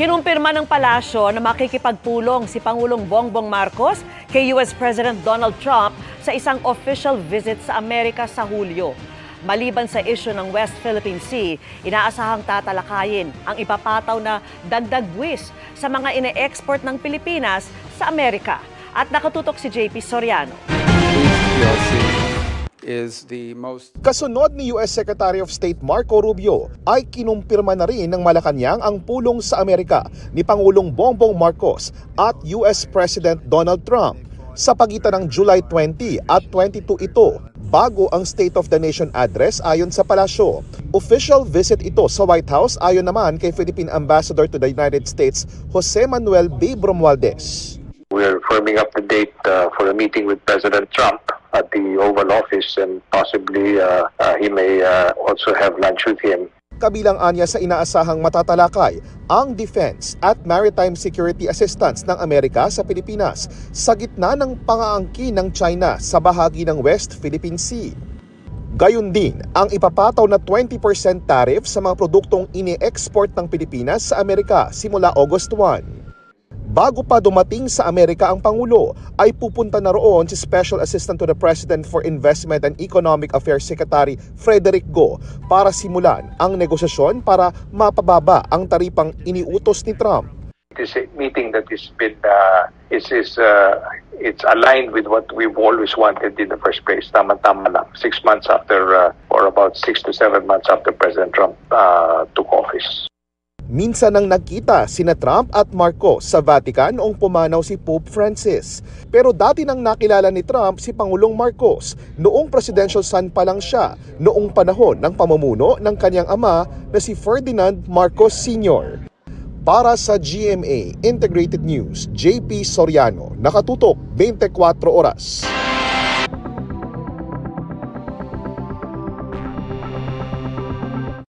Kinumpirma ng palasyo na makikipagpulong si Pangulong Bongbong Marcos kay US President Donald Trump sa isang official visit sa Amerika sa Hulyo. Maliban sa isyu ng West Philippine Sea, inaasahang tatalakayin ang ipapataw na dagdag buwis sa mga ine-export ng Pilipinas sa Amerika. At nakatutok si JP Soriano. Kasunod ni US Secretary of State Marco Rubio ay kinumpirma na rin ng Malacanang ang pulong sa Amerika ni Pangulong Bongbong Marcos at US President Donald Trump sa pagitan ng July 20 at 22 ito bago ang State of the Nation address ayon sa palasyo. Official visit ito sa White House ayon naman kay Philippine Ambassador to the United States Jose Manuel B. Romualdez. We're firming up the date for a meeting with President Trump at the Oval Office, and possibly he may also have lunch with him. Kabilang anya sa inaasahang matatalakay ang defense at maritime security assistance ng Amerika sa Pilipinas sa gitna ng pangaangkin ng China sa bahagi ng West Philippine Sea. Gayon din ang ipapataw na 20% tariff sa mga produktong ini-export ng Pilipinas sa Amerika simula August 1. Bago pa dumating sa Amerika ang Pangulo, ay pupunta na roon si Special Assistant to the President for Investment and Economic Affairs Secretary Frederick Go para simulan ang negosasyon para mapababa ang taripang iniutos ni Trump. It is a meeting that is been it's aligned with what we've always wanted in the first place. Tama-tama lang. 6 months after or about 6 to 7 months after President Trump took office. Minsan nang nagkita sina Trump at Marcos sa Vatican noong pumanaw si Pope Francis. Pero dati nang nakilala ni Trump si Pangulong Marcos noong presidential son pa lang siya noong panahon ng pamumuno ng kanyang ama na si Ferdinand Marcos Sr. Para sa GMA Integrated News, JP Soriano, nakatutok 24 oras.